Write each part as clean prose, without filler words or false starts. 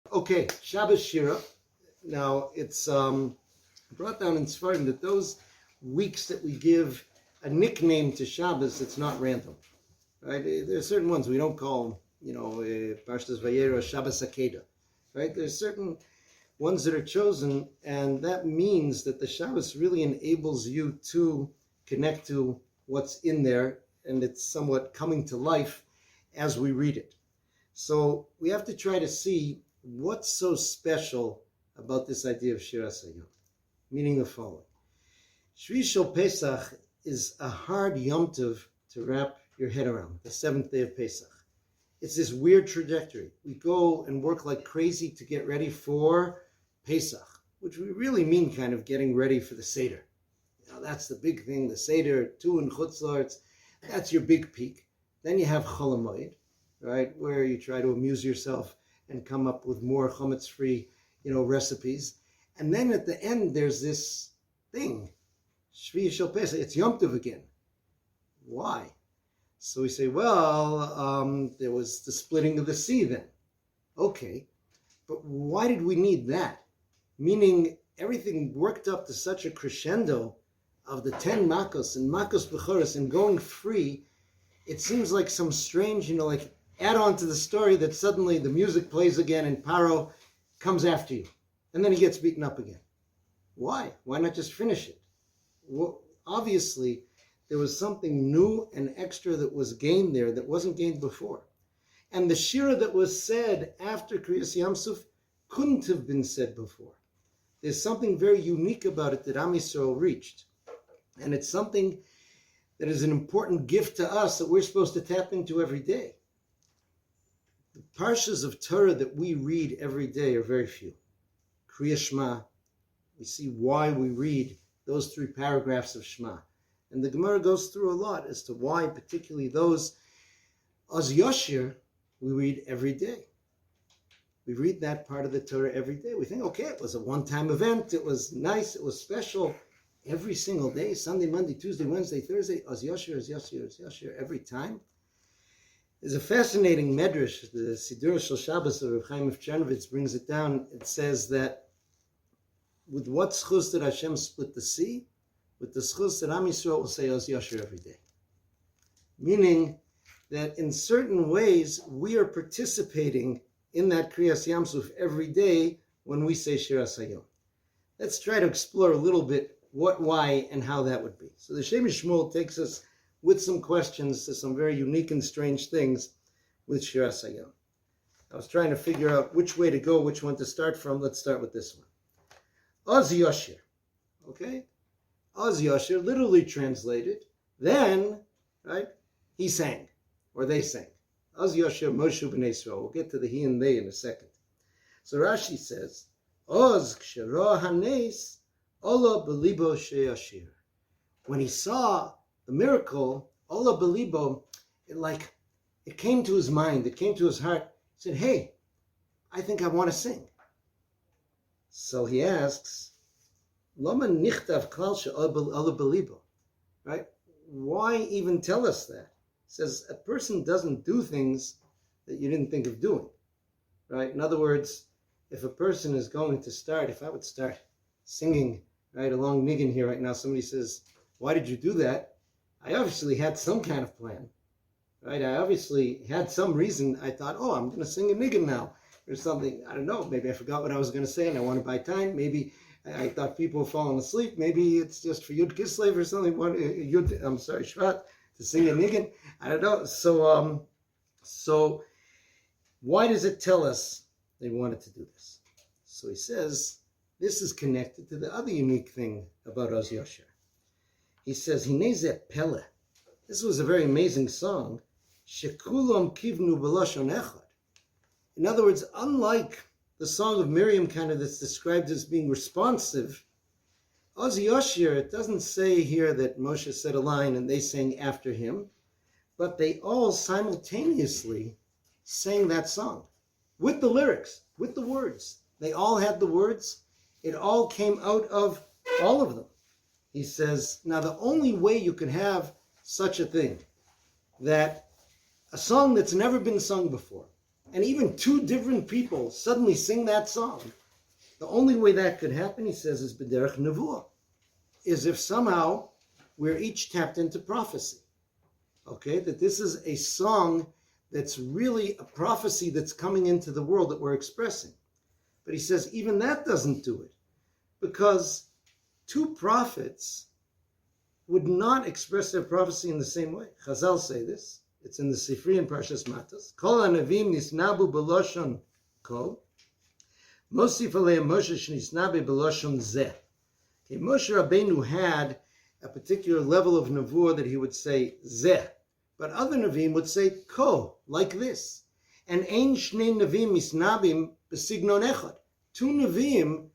Okay, Shabbos Shira. Now, it's brought down in Sfarim that those weeks that we give a nickname to Shabbos, it's not random, right? There are certain ones we don't call, Parshas Vayera, Shabbos Akeda, right? There's certain ones that are chosen, and that means that the Shabbos really enables you to connect to what's in there, and it's somewhat coming to life as we read it. So we have to try to see what's so special about this idea of Shira Sayom, meaning the following. Shvi Shel Pesach is a hard Yom Tov to wrap your head around, the seventh day of Pesach. It's this weird trajectory. We go and work like crazy to get ready for Pesach, which we really mean kind of getting ready for the Seder. Now that's the big thing, the Seder, two and Chutz La'aretz, that's your big peak. Then you have Chol HaMoed, right, where you try to amuse yourself and come up with more chametz-free, recipes. And then at the end, there's this thing, Shvi Shel Pesach, it's Yom Tov again. Why? So we say, there was the splitting of the sea then. Okay, but why did we need that? Meaning everything worked up to such a crescendo of the 10 makos and makos bechoros and going free, it seems like some strange, add on to the story that suddenly the music plays again and Paro comes after you. And then he gets beaten up again. Why? Why not just finish it? Well, obviously, there was something new and extra that was gained there that wasn't gained before. And the shira that was said after Kriyas Yamsuf couldn't have been said before. There's something very unique about it that Am Yisrael reached. And it's something that is an important gift to us that we're supposed to tap into every day. The parshas of Torah that we read every day are very few. Kriya Shema, we see why we read those 3 paragraphs of Shema. And the Gemara goes through a lot as to why particularly those Az Yoshir we read every day. We read that part of the Torah every day. We think, okay, it was a one-time event, it was nice, it was special. Every single day, Sunday, Monday, Tuesday, Wednesday, Thursday, Az Yoshir, Az Yoshir, Az Yoshir, every time. There's a fascinating medrash, the Sidur Shel Shabbos of Reb Chaim of Chernovitz brings it down. It says that with what schus did Hashem split the sea? With the schus that Am Yisrael will say Az Yoshir every day. Meaning that in certain ways, we are participating in that Kriyas Yamsuf every day when we say Shira Sayom. Let's try to explore a little bit what, why, and how that would be. So the Shem MiShmuel takes us with some questions to some very unique and strange things with Shira Sayom. I was trying to figure out which way to go, which one to start from. Let's start with this one. Az Yoshir. Okay? Az Yoshir, literally translated, then, right, he sang, or they sang. Az Yoshir Moshe Bnei Yisrael. We'll get to the he and they in a second. So Rashi says, Oz kshara hanes ola belibo she'ashir. When he saw the miracle, ola belibo, it came to his mind, it came to his heart. He said, hey, I think I want to sing. So he asks, Lama nichtav klal she'ola belibo, right? Why even tell us that? He says, a person doesn't do things that you didn't think of doing, right? In other words, if a person is going to start, if I would start singing, right, along Niggin here right now, somebody says, why did you do that? I obviously had some kind of plan, right? I obviously had some reason. I thought, I'm going to sing a Niggin now or something. I don't know. Maybe I forgot what I was going to say and I want to buy time. Maybe I thought people were falling asleep. Maybe it's just for Yud Kislev or something. Shvat, to sing a Niggin. I don't know. So why does it tell us they wanted to do this? So he says, this is connected to the other unique thing about Az Yoshir. He says, Hinezeh Pele. This was a very amazing song. Shekulam kivnu b'lashon echad. In other words, unlike the song of Miriam kind of that's described as being responsive, Az Yoshir, it doesn't say here that Moshe said a line and they sang after him, but they all simultaneously sang that song with the lyrics, with the words. They all had the words. It all came out of all of them. He says, now the only way you can have such a thing, that a song that's never been sung before, and even two different people suddenly sing that song, the only way that could happen, he says, is b'derech nevuah, is if somehow we're each tapped into prophecy. Okay, that this is a song that's really a prophecy that's coming into the world that we're expressing. But he says even that doesn't do it, because two prophets would not express their prophecy in the same way. Chazal say this. It's in the Sifri in Parshas Matos. Kol hanavim nisnabu b'loshon kol, mosif aleim Moshe shnisnabe b'loshon zeh. Okay, Moshe Rabbeinu had a particular level of nevuah that he would say zeh, but other Nevi'im would say ko, like this. And ein shnei Nevi'im misnabim b'signon echad. Two Nevi'im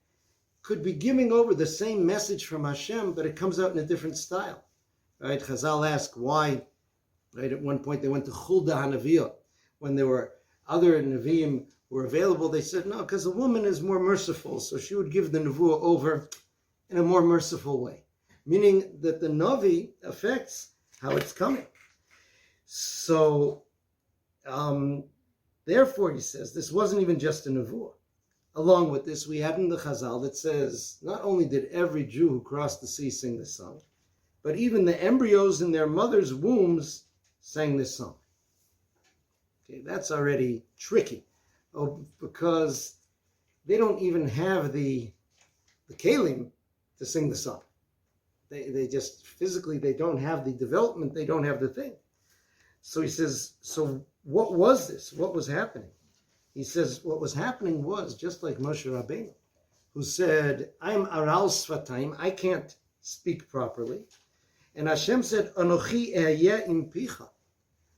could be giving over the same message from Hashem, but it comes out in a different style. Right? Chazal ask why. Right? At one point they went to Chulda HaNevi'ah. When there were other Nevi'im who were available, they said, no, because a woman is more merciful, so she would give the nevuah over in a more merciful way. Meaning that the Navi affects how it's coming. So, therefore, he says, this wasn't even just a nevuah. Along with this, we have in the Chazal that says, not only did every Jew who crossed the sea sing this song, but even the embryos in their mother's wombs sang this song. Okay, that's already tricky, because they don't even have the kelim to sing the song. They just physically, they don't have the development, they don't have the thing. So he says, so what was this? What was happening? He says, what was happening was just like Moshe Rabbeinu, who said, I'm aral svatayim, I can't speak properly. And Hashem said, Anochi ehyeh im picha,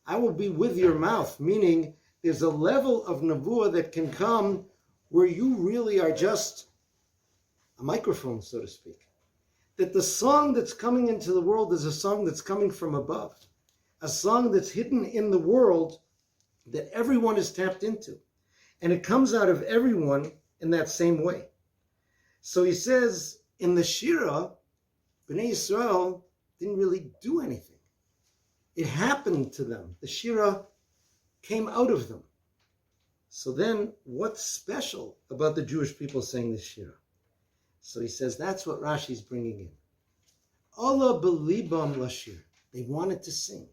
I will be with your mouth, meaning there's a level of nevuah that can come where you really are just a microphone, so to speak. That the song that's coming into the world is a song that's coming from above, a song that's hidden in the world that everyone is tapped into. And it comes out of everyone in that same way. So he says, in the shira, Bnei Yisrael didn't really do anything. It happened to them. The shira came out of them. So then, what's special about the Jewish people saying the shira? So he says, that's what Rashi's bringing in. Allah belibam lashir. They wanted to sing.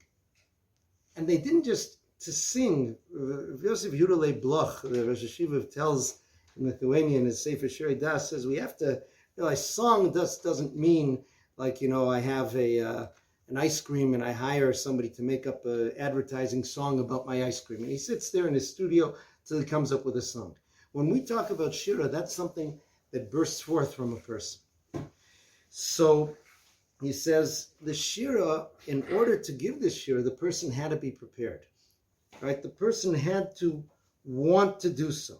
And they didn't just to sing. Yosef Yudalei Bloch, the Rosh Hashiva, tells in Lithuania in his Sefer Shirei Das, says we have to realize song doesn't mean like, I have an ice cream and I hire somebody to make up an advertising song about my ice cream. And he sits there in his studio till he comes up with a song. When we talk about shira, that's something that bursts forth from a person. So he says the shira, in order to give this shira, the person had to be prepared. Right? The person had to want to do so.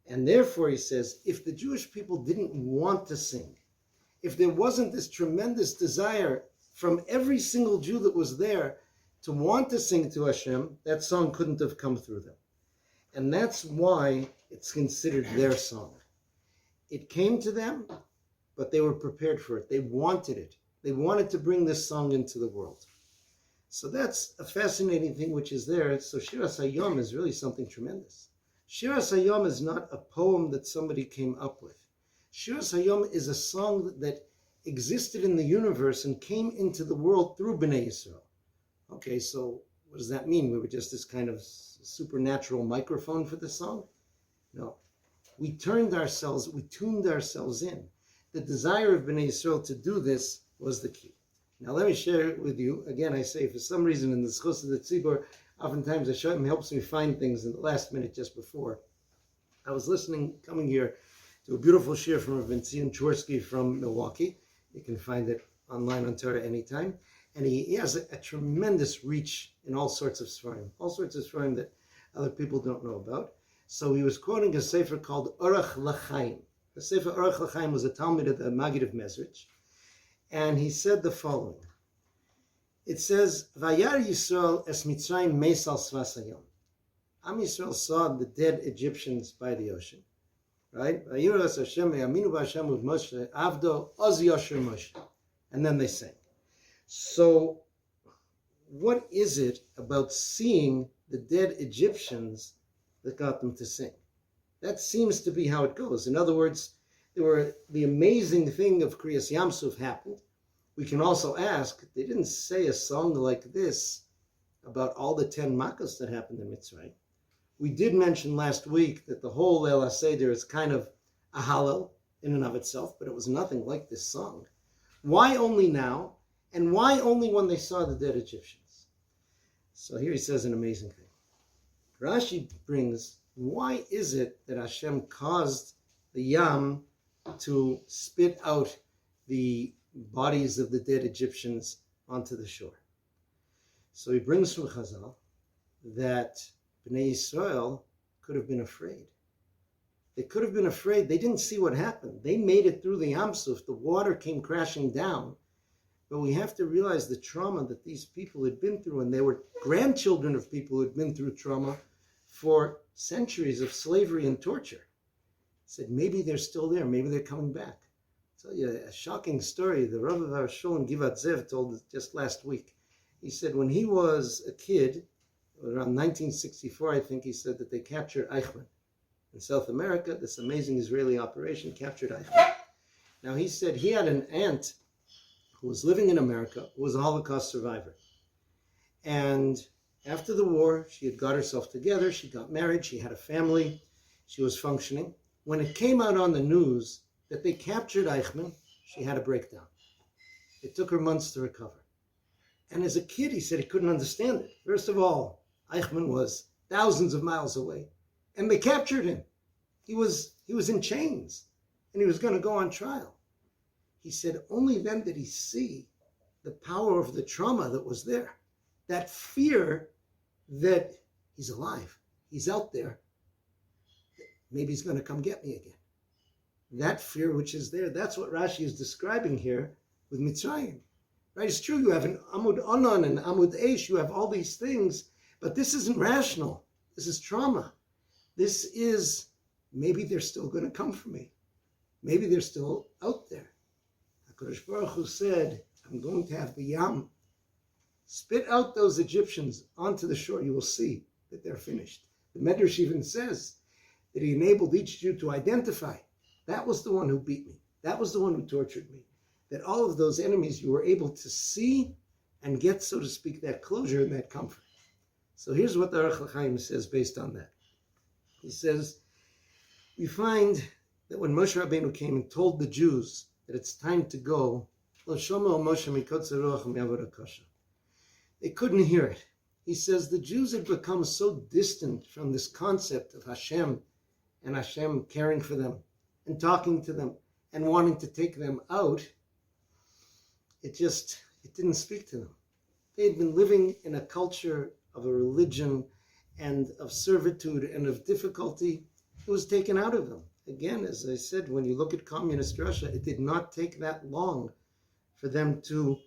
And therefore, he says, if the Jewish people didn't want to sing, if there wasn't this tremendous desire from every single Jew that was there to want to sing to Hashem, that song couldn't have come through them. And that's why it's considered their song. It came to them, but they were prepared for it. They wanted it. They wanted to bring this song into the world. So that's a fascinating thing which is there. So Shiras Hayom is really something tremendous. Shiras Hayom is not a poem that somebody came up with. Shiras Hayom is a song that existed in the universe and came into the world through Bnei Yisrael. Okay, so what does that mean? We were just this kind of supernatural microphone for the song? No. We tuned ourselves in. The desire of Bnei Yisrael to do this was the key. Now let me share it with you. Again, I say for some reason in the Schos of the Tzibor, oftentimes Hashem helps me find things in the last minute just before. I was coming here to a beautiful shir from Rabbi Tzion Chorsky from Milwaukee. You can find it online on Torah anytime. And he has a tremendous reach in all sorts of Sfarim that other people don't know about. So he was quoting a sefer called Orach L'Chaim. The sefer Orach L'Chaim was a Talmud of the Maggid of Mezrich. And he said the following. It says, Vayar Yisrael es Mitzrayim meisal svas hayom. Am Yisrael saw the dead Egyptians by the ocean. Right? Vayiras Hashem ve'aminu b'Hashem with Moshe avdo oz yosher Moshe. And then they sang. So what is it about seeing the dead Egyptians that got them to sing. That seems to be how it goes. In other words, the amazing thing of Kriyas Yamsuf happened. We can also ask, they didn't say a song like this about all the 10 makkos that happened in Mitzrayim. We did mention last week that the whole Leil HaSeder is kind of a hallel in and of itself, but it was nothing like this song. Why only now? And why only when they saw the dead Egyptians? So here he says an amazing thing. Rashi brings, why is it that Hashem caused the Yam to spit out the bodies of the dead Egyptians onto the shore? So he brings from Chazal that Bnei Yisrael could have been afraid. They could have been afraid. They didn't see what happened. They made it through the Yam Suf. The water came crashing down. But we have to realize the trauma that these people had been through, and they were grandchildren of people who had been through trauma for centuries of slavery and torture. Said maybe they're still there. Maybe they're coming back. I'll tell you a shocking story. The Rabbi Fyvel Shuster in Givat Zev told us just last week. He said when he was a kid, around 1964, I think, he said that they captured Eichmann in South America. This amazing Israeli operation captured Eichmann. Now he said he had an aunt who was living in America, who was a Holocaust survivor. And after the war, she had got herself together, she got married, she had a family, she was functioning. When it came out on the news that they captured Eichmann, she had a breakdown. It took her months to recover. And as a kid, he said he couldn't understand it. First of all, Eichmann was thousands of miles away, and they captured him. He was in chains, and he was going to go on trial. He said only then did he see the power of the trauma that was there. That fear that he's alive, he's out there, maybe he's going to come get me again. That fear which is there, that's what Rashi is describing here with Mitzrayim. Right? It's true, you have an Amud Anan and Amud Eish, you have all these things, but this isn't rational. This is trauma. This is, maybe they're still going to come for me. Maybe they're still out there. HaKadosh Baruch Hu said, I'm going to have the Yam spit out those Egyptians onto the shore. You will see that they're finished. The Medrash even says that he enabled each Jew to identify, that was the one who beat me. That was the one who tortured me. That all of those enemies you were able to see and get, so to speak, that closure and that comfort. So here's what the Aruch LaChaim says based on that. He says, we find that when Moshe Rabbeinu came and told the Jews that it's time to go, they couldn't hear it. He says the Jews had become so distant from this concept of Hashem and Hashem caring for them and talking to them and wanting to take them out. It didn't speak to them. They had been living in a culture of a religion and of servitude and of difficulty. It was taken out of them. Again, as I said, when you look at communist Russia, it did not take that long for them to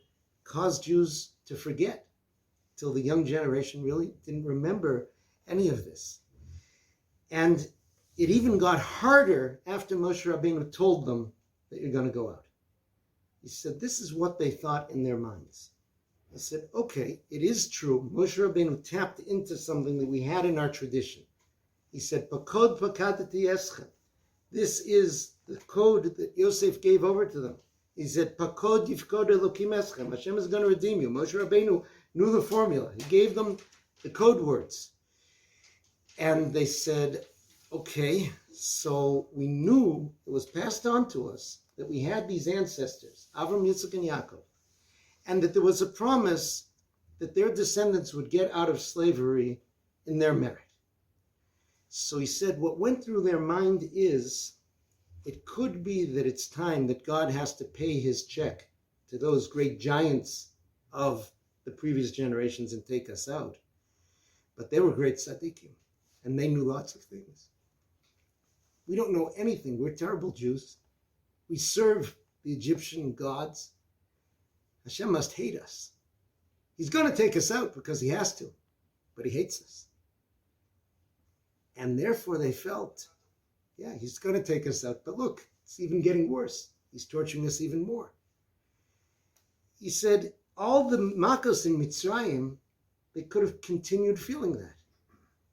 cause Jews to forget, till the young generation really didn't remember any of this. And it even got harder after Moshe Rabbeinu told them that you're going to go out. He said, this is what they thought in their minds. I said, okay, it is true. Moshe Rabbeinu tapped into something that we had in our tradition. He said, Pakod pakadati eschem. This is the code that Yosef gave over to them. He said, Pakod yifkod elokim eschem. Hashem is going to redeem you. Moshe Rabbeinu knew the formula. He gave them the code words. And they said, okay, so we knew it was passed on to us that we had these ancestors, Avram, Yitzchak, and Yaakov, and that there was a promise that their descendants would get out of slavery in their merit. So he said what went through their mind is, it could be that it's time that God has to pay his check to those great giants of the previous generations and take us out. But they were great tzaddikim, and they knew lots of things. We don't know anything. We're terrible Jews. We serve the Egyptian gods. Hashem must hate us. He's going to take us out because he has to, but he hates us. And therefore they felt, yeah, he's going to take us out. But look, it's even getting worse. He's torturing us even more. He said, all the makos in Mitzrayim, they could have continued feeling that.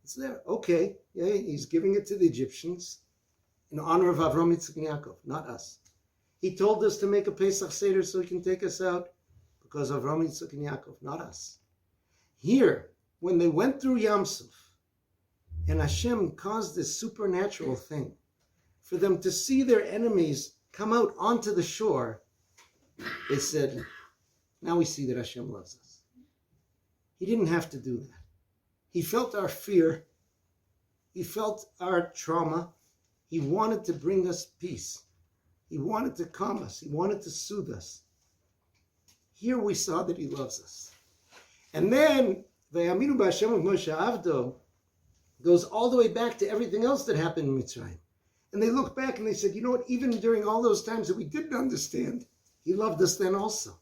It's there. Okay, Yeah, he's giving it to the Egyptians in honor of Avram, Yitzchak, and Yaakov, not us. He told us to make a Pesach Seder so he can take us out because of Avram, Yitzchak, and Yaakov, not us. Here, when they went through Yam Suf, and Hashem caused this supernatural thing for them to see their enemies come out onto the shore, they said, now we see that Hashem loves us. He didn't have to do that. He felt our fear. He felt our trauma. He wanted to bring us peace. He wanted to calm us. He wanted to soothe us. Here we saw that he loves us. And then, Vayaminu b'Hashem of Moshe Avdo goes all the way back to everything else that happened in Mitzrayim. And they look back and they said, you know what, even during all those times that we didn't understand, he loved us then also.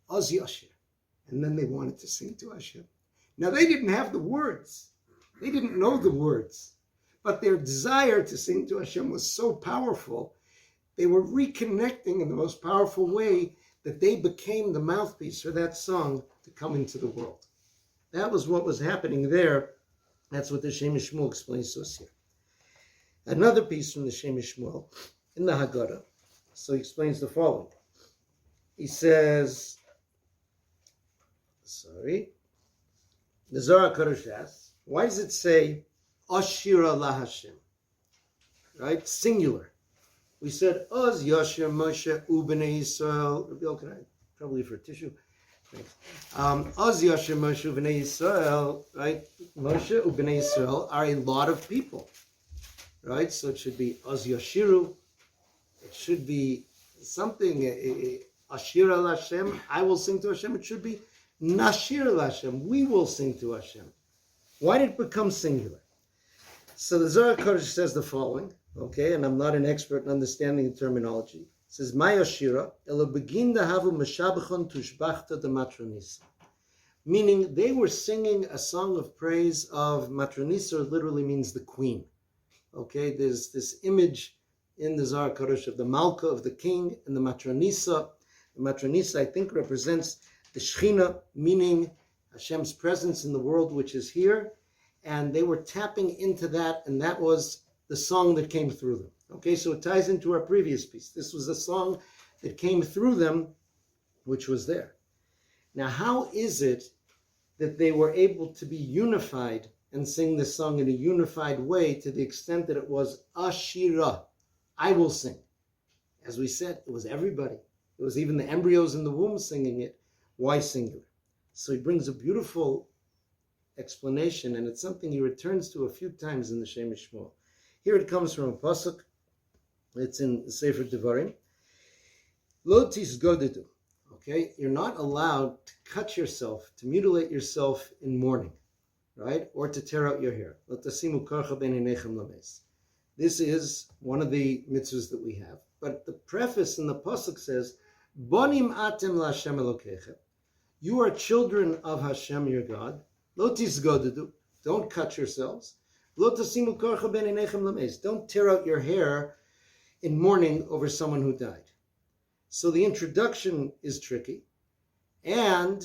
Oz Yashir. And then they wanted to sing to Hashem. Now they didn't have the words. They didn't know the words. But their desire to sing to Hashem was so powerful, they were reconnecting in the most powerful way that they became the mouthpiece for that song to come into the world. That was what was happening there. That's what the Shem MiShmuel explains to us here. Another piece from the Shem MiShmuel in the Haggadah. So he explains the following. He says, the Zohar HaKadosh asks, why does it say Ashira la Hashem? Right? Singular. We said Oz Yashir Moshe Bnei Yisrael. Rabbi, can I probably for a tissue? Thanks. Oz Yashir Moshe Bnei Yisrael. Right? Moshe Bnei Yisrael are a lot of people. Right? So it should be Oz Yashiru. It should be something Ashira la Hashem. I will sing to Hashem. It should be Nashir la Hashem. We will sing to Hashem. Why did it become singular? So the Zohar HaKadosh says the following, okay, and I'm not an expert in understanding the terminology. It says, Maya shira, elo begin dahavu meshabachon tushbachta de matronisa. Meaning they were singing a song of praise of matronisa, literally means the queen. Okay, there's this image in the Zohar HaKadosh of the Malka, of the king, and the matronisa. The matronisa, I think, represents the Shechina, meaning Hashem's presence in the world, which is here. And they were tapping into that, and that was the song that came through them. Okay, so it ties into our previous piece. This was a song that came through them, which was there. Now, how is it that they were able to be unified and sing this song in a unified way to the extent that it was a shira? I will sing. As we said, it was everybody. It was even the embryos in the womb singing it. Why singular? So he brings a beautiful explanation, and it's something he returns to a few times in the Shem MiShmuel. Here it comes from a pasuk. It's in the Sefer Devarim. Lo tisgodedu. Okay, you're not allowed to cut yourself, to mutilate yourself in mourning, right? Or to tear out your hair. Lo tasimu karcha b'neinechem lames. This is one of the mitzvahs that we have. But the preface in the pasuk says, Bonim atem laHashem Elokechem. You are children of Hashem, your God. Lo tisgodedu. Don't cut yourselves. Lo tasimu karcha b'neinechem lames. Don't tear out your hair in mourning over someone who died. So the introduction is tricky. And,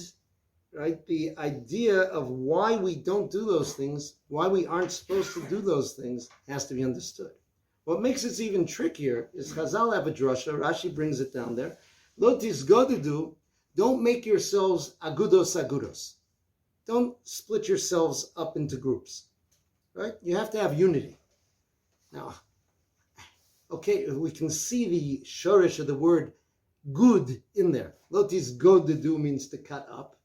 right, the idea of why we don't do those things, why we aren't supposed to do those things, has to be understood. What makes it even trickier is Chazal have a drasha, Rashi brings it down there. Lo tisgodedu, don't make yourselves agudos. Don't split yourselves up into groups, right? You have to have unity. Now, okay, we can see the shorish of the word good in there. Lo tisgodedu means to cut up.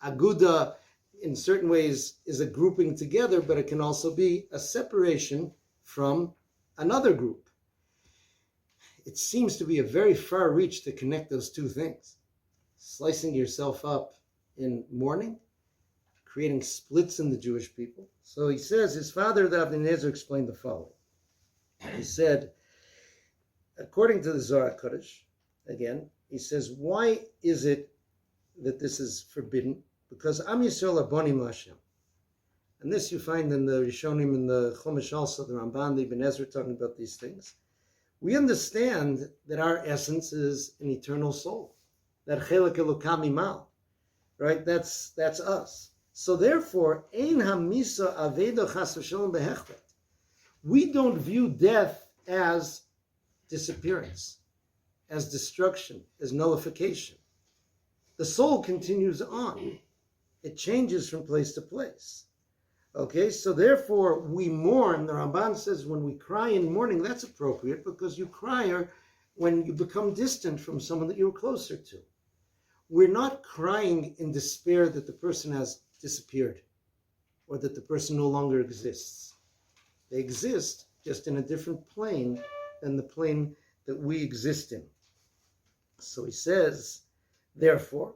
Aguda, in certain ways, is a grouping together, but it can also be a separation from another group. It seems to be a very far reach to connect those two things. Slicing yourself up in mourning, creating splits in the Jewish people. So he says, his father, the Abnezer, explained the following. He said, according to the Zohar HaKadosh, again, he says, why is it that this is forbidden? Because Am Yisrael are bonim l'Hashem. And this you find in the Rishonim, in the Chumash also, the Ramban, the Ibn Ezra talking about these things. We understand that our essence is an eternal soul. That chelek elokam imal. Right? That's us. So therefore, ein hamisa aveda chas v'shalom behechvet. We don't view death as disappearance, as destruction, as nullification. The soul continues on. It changes from place to place. Okay, so therefore we mourn. The Ramban says when we cry in mourning, that's appropriate because you cry when you become distant from someone that you were closer to. We're not crying in despair that the person has disappeared or that the person no longer exists. They exist just in a different plane than the plane that we exist in. So he says, therefore,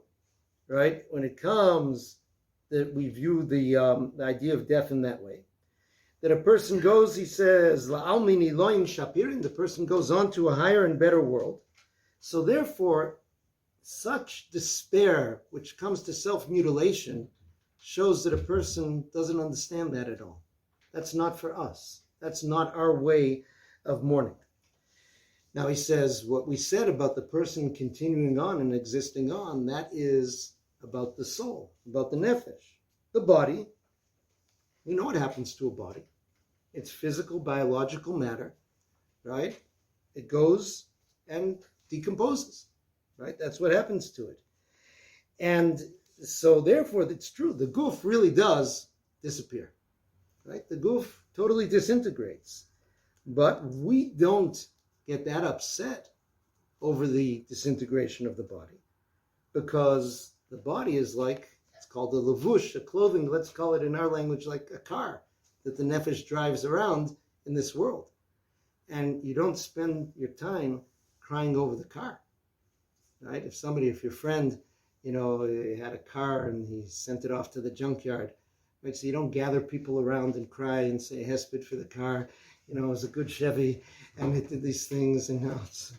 right, when it comes that we view the idea of death in that way, that a person goes, he says, la'almini loin shapirin, the person goes on to a higher and better world. So therefore, such despair, which comes to self-mutilation, shows that a person doesn't understand that at all. That's not for us. That's not our way of mourning. Now he says, what we said about the person continuing on and existing on, that is about the soul, about the nefesh. The body, we know what happens to a body. It's physical, biological matter, right? It goes and decomposes, right? That's what happens to it. And so therefore, it's true, the guf really does disappear, right? The guf totally disintegrates. But we don't get that upset over the disintegration of the body because the body is like, it's called a levush, a clothing, let's call it in our language like a car that the nefesh drives around in this world. And you don't spend your time crying over the car, right? If your friend, had a car and he sent it off to the junkyard, right? So you don't gather people around and cry and say hesped for the car, it was a good Chevy and it did these things and now it's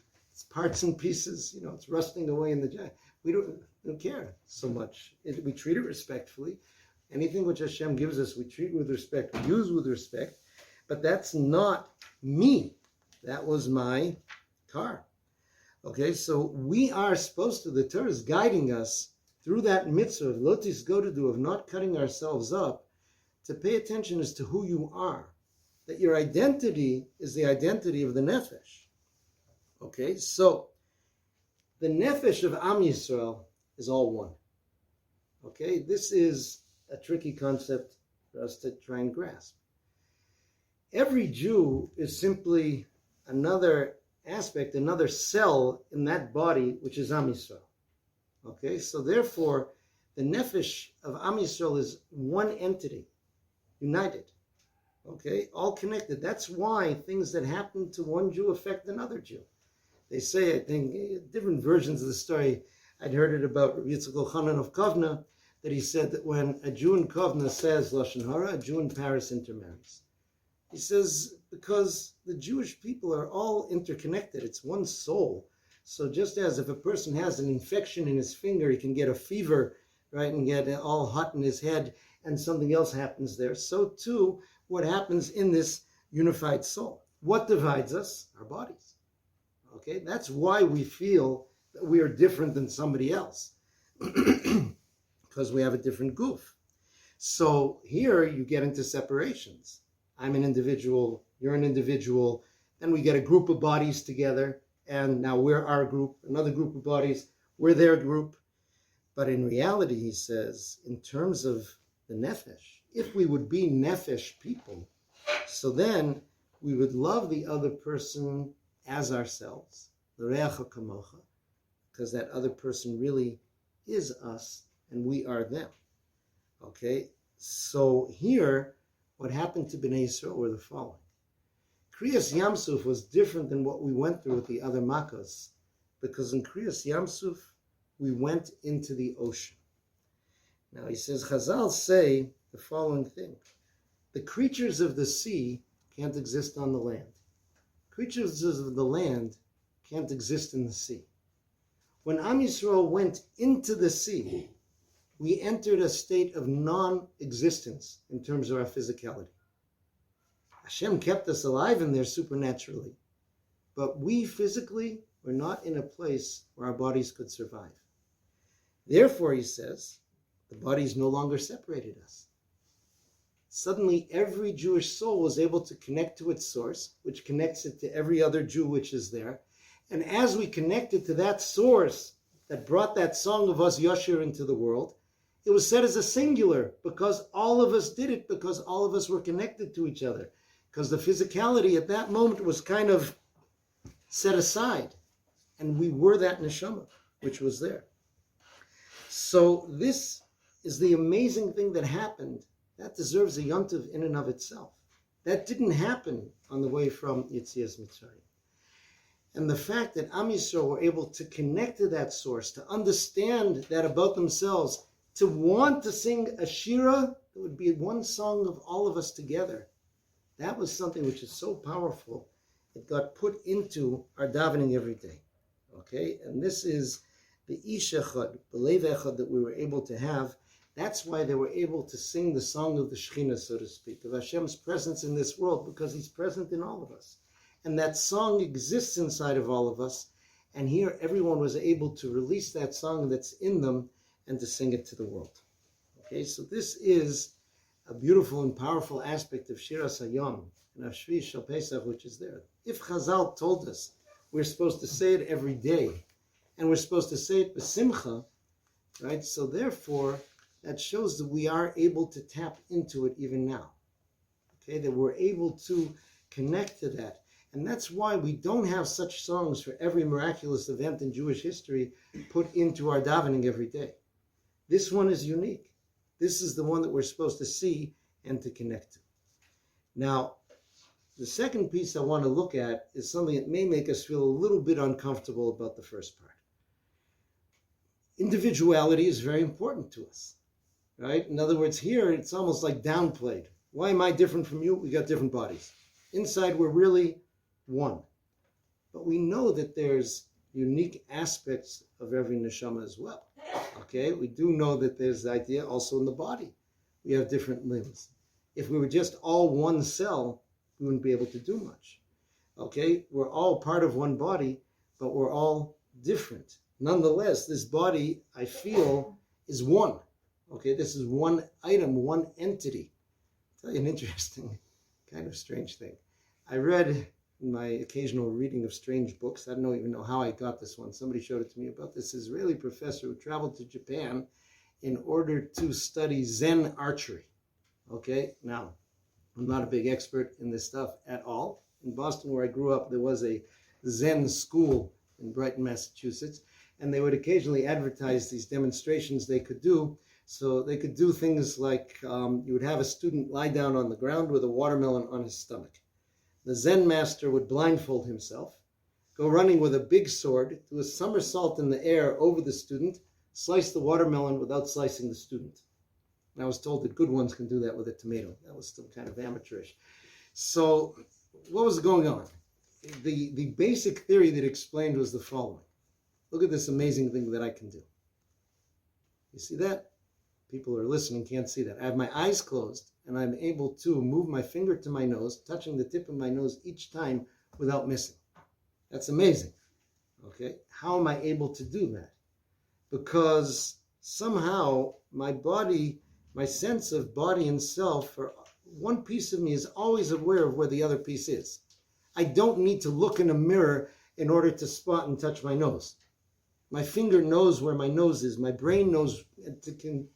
parts and pieces, it's rusting away in the jack. We don't care so much. We treat it respectfully. Anything which Hashem gives us, we treat with respect, we use with respect, but that's not me. That was my car. Okay, so we are supposed to, the Torah is guiding us through that mitzvah of lotis godedu, of not cutting ourselves up, to pay attention as to who you are. That your identity is the identity of the nefesh. Okay, so the nefesh of Am Yisrael is all one. Okay, this is a tricky concept for us to try and grasp. Every Jew is simply another aspect, another cell in that body, which is Am Yisrael. Okay, so therefore, the nefesh of Am Yisrael is one entity, united. Okay, all connected. That's why things that happen to one Jew affect another Jew. They say, I think, different versions of the story. I'd heard it about Rabbi Yitzchak Elchanan of Kovna, that he said that when a Jew in Kovna says Lashon Hara, a Jew in Paris intermarries. He says, because the Jewish people are all interconnected. It's one soul. So just as if a person has an infection in his finger, he can get a fever, right, and get all hot in his head, and something else happens there. So too, what happens in this unified soul. What divides us? Our bodies. Okay, that's why we feel that we are different than somebody else, because we have a different goof. So here you get into separations. I'm an individual, you're an individual, then we get a group of bodies together, and now we're our group, another group of bodies, we're their group. But in reality, he says, in terms of the nefesh, if we would be nefesh people, so then we would love the other person as ourselves, l'reacha kamocha, because that other person really is us and we are them. Okay, so here, what happened to Bnei Yisrael were the following. Kriyas Yamsuf was different than what we went through with the other Makkos, because in Kriyas Yamsuf, we went into the ocean. Now he says, Chazal say the following thing. The creatures of the sea can't exist on the land. Creatures of the land can't exist in the sea. When Am Yisrael went into the sea, we entered a state of non-existence in terms of our physicality. Hashem kept us alive in there supernaturally, but we physically were not in a place where our bodies could survive. Therefore, he says, the bodies no longer separated us. Suddenly, every Jewish soul was able to connect to its source, which connects it to every other Jew which is there. And as we connected to that source that brought that song of us Yashir into the world, it was said as a singular because all of us did it, because all of us were connected to each other. Because the physicality at that moment was kind of set aside. And we were that neshama, which was there. So this is the amazing thing that happened. That deserves a yontiv in and of itself. That didn't happen on the way from Yetzias Mitzrayim. And the fact that Am Yisrael were able to connect to that source, to understand that about themselves, to want to sing a shira that would be one song of all of us together, that was something which is so powerful. It got put into our davening every day. Okay? And this is the Ish Echad, Belev Echad that we were able to have. That's why they were able to sing the song of the Shekhinah, so to speak, of Hashem's presence in this world, because He's present in all of us. And that song exists inside of all of us. And here everyone was able to release that song that's in them and to sing it to the world. Okay, so this is a beautiful and powerful aspect of Shira Sayom and of Shvi Shal Pesach, which is there. If Chazal told us we're supposed to say it every day, and we're supposed to say it b'simcha, right? So therefore, that shows that we are able to tap into it even now. Okay, that we're able to connect to that. And that's why we don't have such songs for every miraculous event in Jewish history put into our davening every day. This one is unique. This is the one that we're supposed to see and to connect to. Now, the second piece I want to look at is something that may make us feel a little bit uncomfortable about the first part. Individuality is very important to us. Right? In other words, here it's almost like downplayed. Why am I different from you? We got different bodies. Inside, we're really one. But we know that there's unique aspects of every neshama as well. Okay? We do know that there's the idea also in the body. We have different limbs. If we were just all one cell, we wouldn't be able to do much. Okay? We're all part of one body, but we're all different. Nonetheless, this body, I feel, is one. Okay, this is one item, one entity. I'll tell you an interesting, kind of strange thing. I read in my occasional reading of strange books, I don't even know how I got this one. Somebody showed it to me about this Israeli professor who traveled to Japan in order to study Zen archery. Okay, now, I'm not a big expert in this stuff at all. In Boston, where I grew up, there was a Zen school in Brighton, Massachusetts, and they would occasionally advertise these demonstrations they could do. So they could do things like you would have a student lie down on the ground with a watermelon on his stomach. The Zen master would blindfold himself, go running with a big sword, do a somersault in the air over the student, slice the watermelon without slicing the student. And I was told that good ones can do that with a tomato. That was still kind of amateurish. So what was going on? The basic theory that explained was the following. Look at this amazing thing that I can do. You see that? People who are listening can't see that. I have my eyes closed, and I'm able to move my finger to my nose, touching the tip of my nose each time without missing. That's amazing. Okay? How am I able to do that? Because somehow my body, my sense of body and self, or one piece of me is always aware of where the other piece is. I don't need to look in a mirror in order to spot and touch my nose. My finger knows where my nose is. My brain knows, can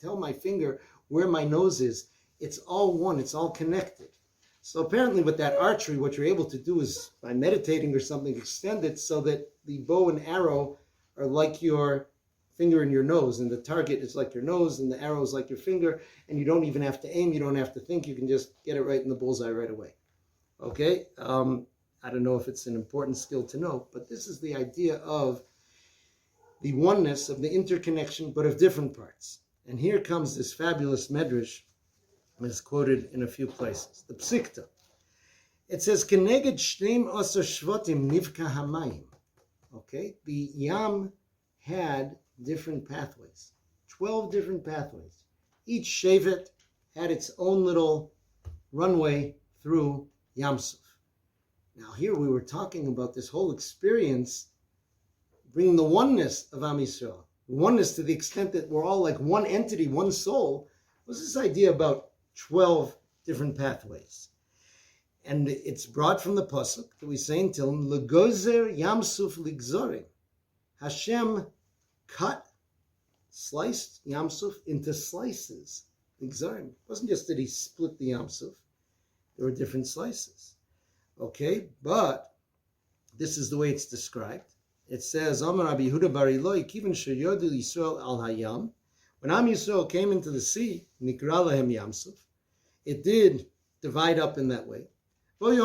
tell my finger where my nose is. It's all one. It's all connected. So apparently with that archery, what you're able to do is, by meditating or something, extend it so that the bow and arrow are like your finger and your nose, and the target is like your nose, and the arrow is like your finger, and you don't even have to aim. You don't have to think. You can just get it right in the bullseye right away. Okay? I don't know if it's an important skill to know, but this is the idea of the oneness, of the interconnection, but of different parts. And here comes this fabulous medrash, as quoted in a few places. The Psikta. It says, Keneged shneim oso shvotim nivka hamayim. Okay? The Yam had different pathways. 12 different pathways. Each shevet had its own little runway through Yamsuf. Now here we were talking about this whole experience, bringing the oneness of Am Yisrael, oneness to the extent that we're all like one entity, one soul, was this idea about 12 different pathways. And it's brought from the pasuk that we say in Tehillim, Legozer Yamsuf Ligzorim. Hashem sliced Yamsuf into slices. Ligzorim. It wasn't just that he split the Yamsuf. There were different slices. Okay, but this is the way it's described. It says, Amar Rabbi Yehuda bar Ilai, Kivan sheyodu Yisrael al hayam. When Am Yisrael came into the sea, Nikra lahem Yamsuf, it did divide up in that way. And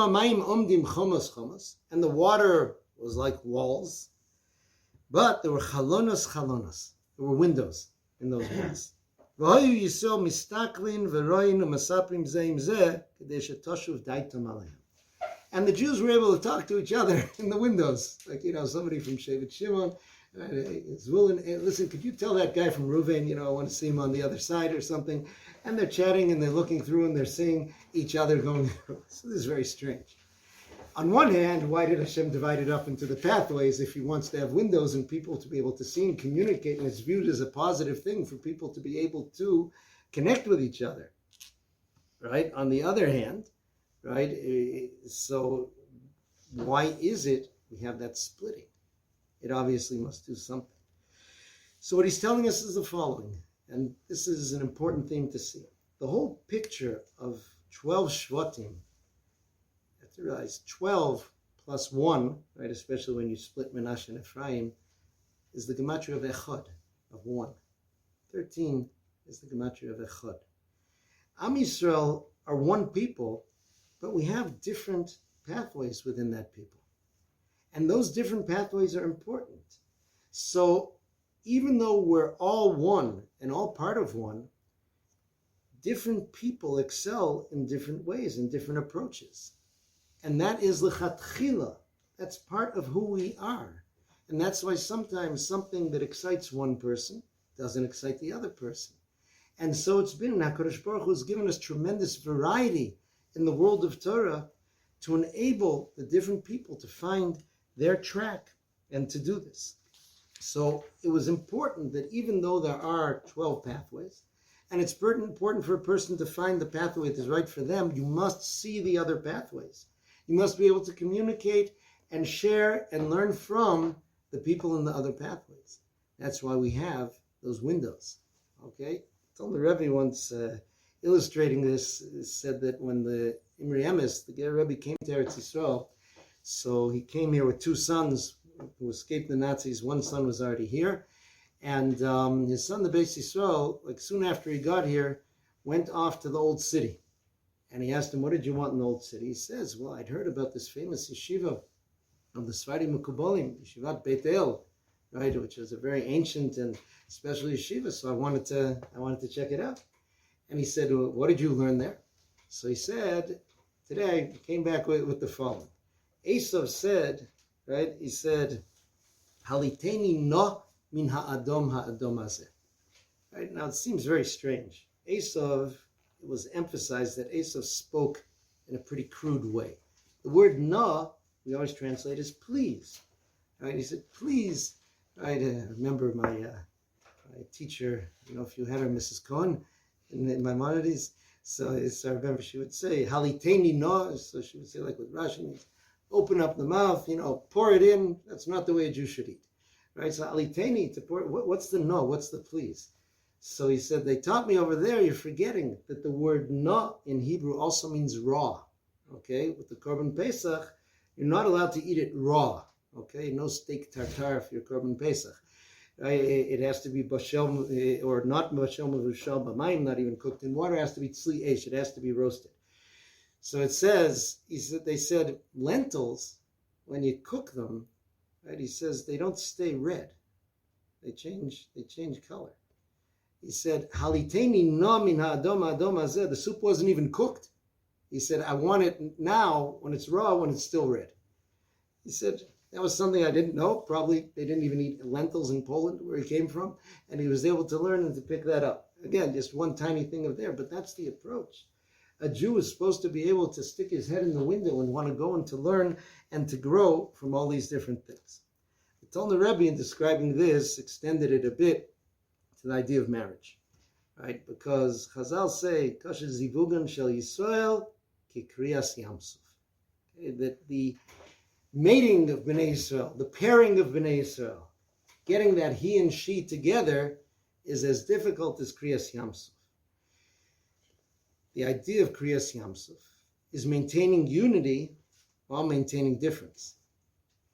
the water was like walls, but there were chalonos. There were windows in those walls. And the Jews were able to talk to each other in the windows. Like, somebody from Shevet Shimon is willing, listen, could you tell that guy from Reuven, I want to see him on the other side or something? And they're chatting and they're looking through and they're seeing each other going through. So this is very strange. On one hand, why did Hashem divide it up into the pathways if he wants to have windows and people to be able to see and communicate, and it's viewed as a positive thing for people to be able to connect with each other, right? On the other hand, right, so why is it we have that splitting? It obviously must do something. So what he's telling us is the following, and this is an important thing to see. The whole picture of 12 Shvatim, you have to realize 12 plus 1, right, especially when you split Menashe and Ephraim, is the gematria of Echad, of 1. 13 is the gematria of Echad. Am Yisrael are one people, but we have different pathways within that people. And those different pathways are important. So even though we're all one and all part of one, different people excel in different ways, in different approaches. And that is l'chatchila. That's part of who we are. And that's why sometimes something that excites one person doesn't excite the other person. And so it's been, HaKadosh Baruch Hu has given us tremendous variety in the world of Torah to enable the different people to find their track and to do this. So it was important that even though there are 12 pathways, and it's important for a person to find the pathway that is right for them, you must see the other pathways. You must be able to communicate and share and learn from the people in the other pathways. That's why we have those windows. Okay? I told the Rebbe once, illustrating this, said that when the Imri Emes, the Ger Rebbe, came to Eretz Yisrael, so he came here with 2 sons who escaped the Nazis. One son was already here, and his son, the Beis Yisrael, like soon after he got here, went off to the old city. And he asked him, what did you want in the old city? He says, well, I'd heard about this famous yeshiva of the Sfardim Mekubalim, Yeshivat Beit El, right, which is a very ancient and special yeshiva, so I wanted to check it out. And he said, well, what did you learn there? So he said, today I came back with the following. Esav said, right, he said, Haliteni no min ha'adom hazeh. Right, now it seems very strange. Esav, it was emphasized that Esav spoke in a pretty crude way. The word na, we always translate as please. Right, he said, please. Right, I remember my teacher, if you had her, Mrs. Cohen, in Maimonides, so I remember she would say, Haliteni no, so she would say, like with Rashi, open up the mouth, pour it in. That's not the way a Jew should eat. Right? So Haliteni, to pour, what's the no? What's the please? So he said, they taught me over there, you're forgetting that the word no in Hebrew also means raw. Okay? With the Korban Pesach, you're not allowed to eat it raw. Okay? No steak tartare for your Korban Pesach. It has to be bashel, or not bashel mevushal b'mayim, not even cooked in water. It has to be tzli esh. It has to be roasted. So it says, they said lentils, when you cook them, right? He says they don't stay red. They change color. He said, Haliteni no min ha'adom hazeh. The soup wasn't even cooked. He said, I want it now when it's raw, when it's still red. He said, that was something I didn't know. Probably they didn't even eat lentils in Poland, where he came from. And he was able to learn and to pick that up. Again, just one tiny thing of there, but that's the approach. A Jew is supposed to be able to stick his head in the window and want to go and to learn and to grow from all these different things. The Told the Rebbe in describing this, extended it a bit to the idea of marriage, right? Because Chazal say, "Kasher zivugan shel Yisrael ki kriyas yamsuf," that the mating of Bnei Yisrael, the pairing of Bnei Yisrael, getting that he and she together is as difficult as kriyas yamsuf. The idea of kriyas yamsuf is maintaining unity while maintaining difference.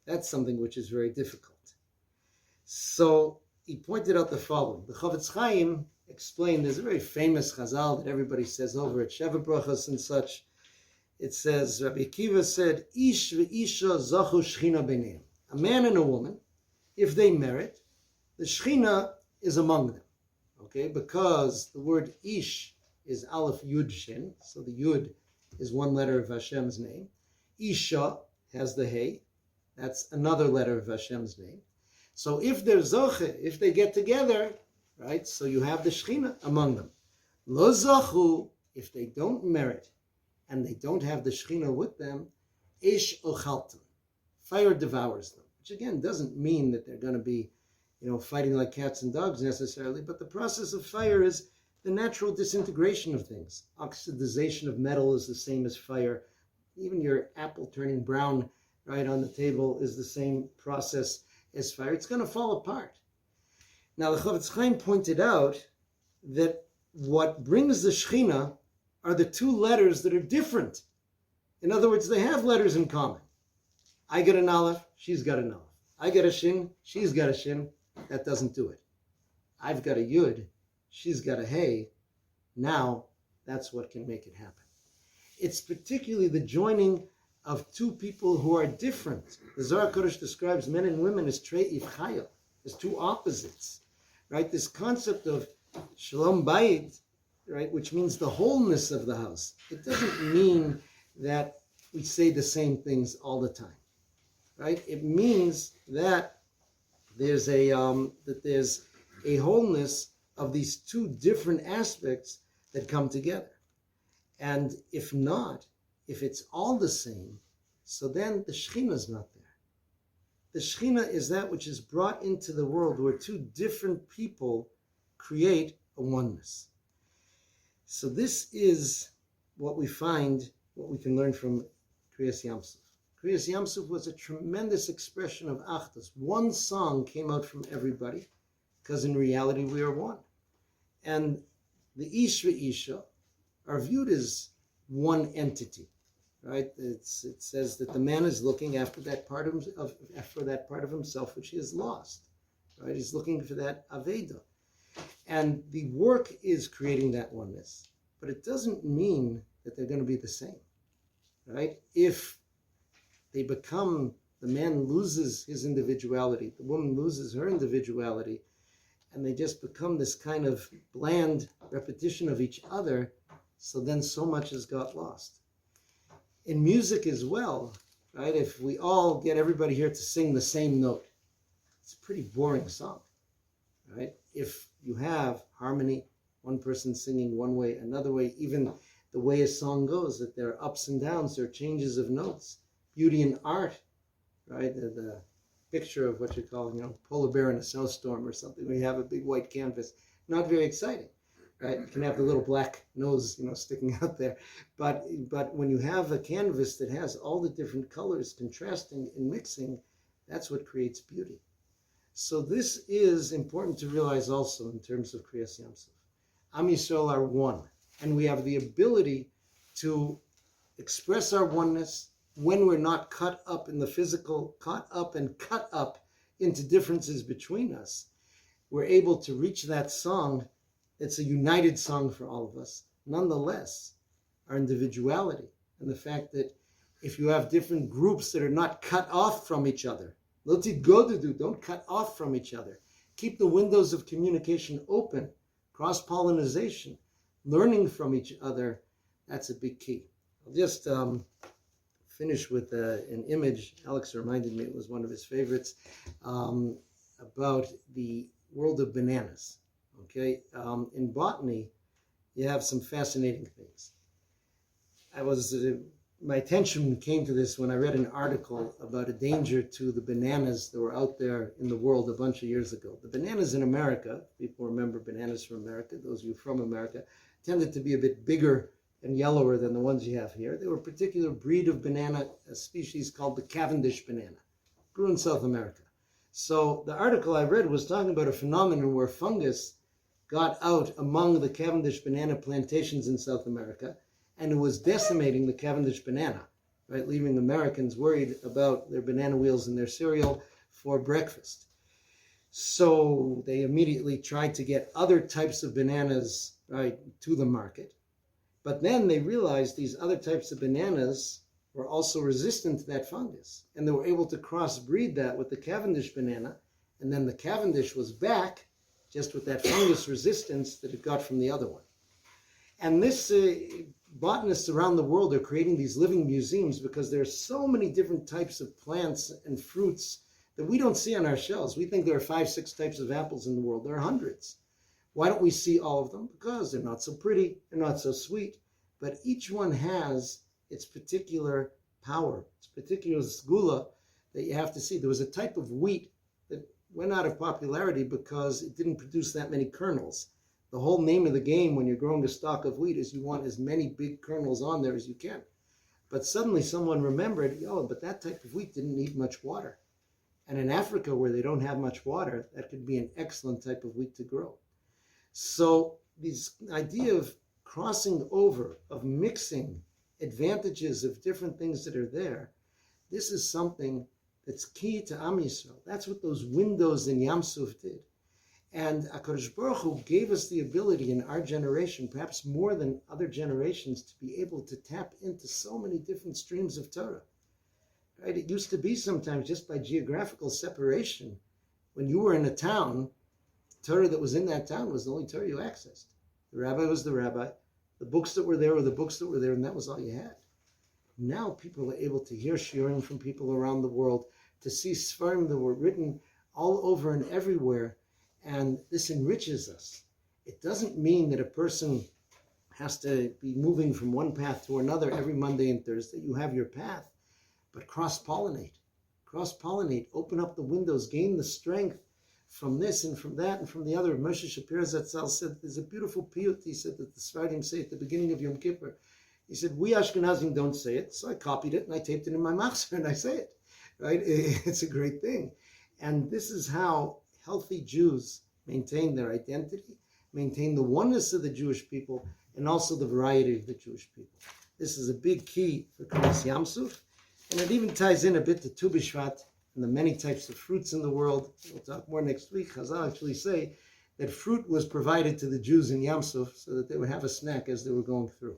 That's something which is very difficult. So he pointed out the following. The Chavetz Chaim explained, there's a very famous Chazal that everybody says over at Sheva Brachos and such. It says, Rabbi Akiva said, Ish ve'isha zachu shchina b'neim. A man and a woman, if they merit, the shchina is among them. Okay, because the word ish is aleph yud shin, so the yud is one letter of Hashem's name. Isha has the hey, that's another letter of Hashem's name. So if they're zoche, if they get together, right, so you have the shchina among them. Lo zachu, if they don't merit, and they don't have the shchina with them, ish ochaltam, fire devours them. Which again doesn't mean that they're going to be, fighting like cats and dogs necessarily, but the process of fire is the natural disintegration of things. Oxidization of metal is the same as fire. Even your apple turning brown, right, on the table is the same process as fire. It's going to fall apart. Now the Chavetz Chaim pointed out that what brings the Shechina are the two letters that are different. In other words, they have letters in common. I get an aleph, she's got an aleph. I get a shin, she's got a shin. That doesn't do it. I've got a yud, she's got a hey. Now, that's what can make it happen. It's particularly the joining of two people who are different. The Zohar Kodesh describes men and women as trei ifchayil, as two opposites, right? This concept of shalom bayit, right, which means the wholeness of the house. It doesn't mean that we say the same things all the time, right? It means that there's a wholeness of these two different aspects that come together. And if not, if it's all the same, so then the Shechina is not there. The Shechina is that which is brought into the world where two different people create a oneness. So this is what we find, what we can learn from Kriyas Yamsuf. Kriyas Yamsuf was a tremendous expression of Achdus. One song came out from everybody, because in reality we are one. And the Ish ve'isha are viewed as one entity, right? It says that the man is looking after that part of himself which he has lost, right? He's looking for that Aveda. And the work is creating that oneness, but it doesn't mean that they're going to be the same, right? If the man loses his individuality, the woman loses her individuality, and they just become this kind of bland repetition of each other, so then so much has got lost. In music as well, right? If we all get everybody here to sing the same note, it's a pretty boring song, right? If you have harmony, one person singing one way, another way, even the way a song goes, that there are ups and downs, there are changes of notes. Beauty in art, right? The picture of what you call, polar bear in a snowstorm or something, where you have a big white canvas. Not very exciting, right? You can have the little black nose, sticking out there. But when you have a canvas that has all the different colors contrasting and mixing, that's what creates beauty. So this is important to realize also in terms of Kriyas Yamsuf. Am Yisrael are one, and we have the ability to express our oneness when we're not cut up in the physical, caught up and cut up into differences between us. We're able to reach that song. It's a united song for all of us. Nonetheless, our individuality and the fact that if you have different groups that are not cut off from each other, don't cut off from each other. Keep the windows of communication open, cross-pollination, learning from each other. That's a big key. I'll just finish with an image. Alex reminded me, it was one of his favorites, about the world of bananas. Okay, in botany, you have some fascinating things. I was my attention came to this when I read an article about a danger to the bananas that were out there in the world a bunch of years ago. The bananas in America, people remember bananas from America, those of you from America, tended to be a bit bigger and yellower than the ones you have here. They were a particular breed of banana, a species called the Cavendish banana, grew in South America. So the article I read was talking about a phenomenon where fungus got out among the Cavendish banana plantations in South America, and it was decimating the Cavendish banana, right, leaving Americans worried about their banana wheels and their cereal for breakfast. So they immediately tried to get other types of bananas, right, to the market. But then they realized these other types of bananas were also resistant to that fungus, and they were able to crossbreed that with the Cavendish banana, and then the Cavendish was back just with that fungus resistance that it got from the other one. And this botanists around the world are creating these living museums because there are so many different types of plants and fruits that we don't see on our shelves. We think there are 5, 6 types of apples in the world. There are hundreds. Why don't we see all of them? Because they're not so pretty, they're not so sweet, but each one has its particular power, its particular sgula that you have to see. There was a type of wheat that went out of popularity because it didn't produce that many kernels. The whole name of the game when you're growing a stalk of wheat is you want as many big kernels on there as you can. But suddenly someone remembered, but that type of wheat didn't need much water. And in Africa, where they don't have much water, that could be an excellent type of wheat to grow. So this idea of crossing over, of mixing advantages of different things that are there, this is something that's key to Am Yisrael. That's what those windows in Yam Suf did. And HaKadosh Baruch Hu gave us the ability in our generation, perhaps more than other generations, to be able to tap into so many different streams of Torah. Right? It used to be sometimes just by geographical separation. When you were in a town, Torah that was in that town was the only Torah you accessed. The rabbi was the rabbi. The books that were there were the books that were there, and that was all you had. Now people are able to hear shiurim from people around the world, to see sfarim that were written all over and everywhere, and this enriches us. It doesn't mean that a person has to be moving from one path to another every Monday and Thursday. You have your path, but cross-pollinate. Cross-pollinate, open up the windows, gain the strength from this and from that and from the other. Moshe Shapiro Zatzal said, there's a beautiful piyut, he said, that the Sfardim say at the beginning of Yom Kippur. He said, we Ashkenazim don't say it, so I copied it and I taped it in my machzor and I say it, right? It's a great thing. And this is how healthy Jews maintain their identity, maintain the oneness of the Jewish people, and also the variety of the Jewish people. This is a big key for Kriyas Yam Suf, and it even ties in a bit to Tu B'Shvat and the many types of fruits in the world. We'll talk more next week. Chazal actually say that fruit was provided to the Jews in Yam Suf so that they would have a snack as they were going through.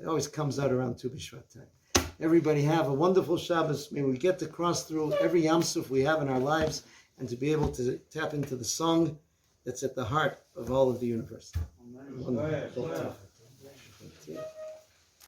It always comes out around Tu B'Shvat time. Everybody have a wonderful Shabbos. May we get to cross through every Yam Suf we have in our lives and to be able to tap into the song that's at the heart of all of the universe. Wonderful.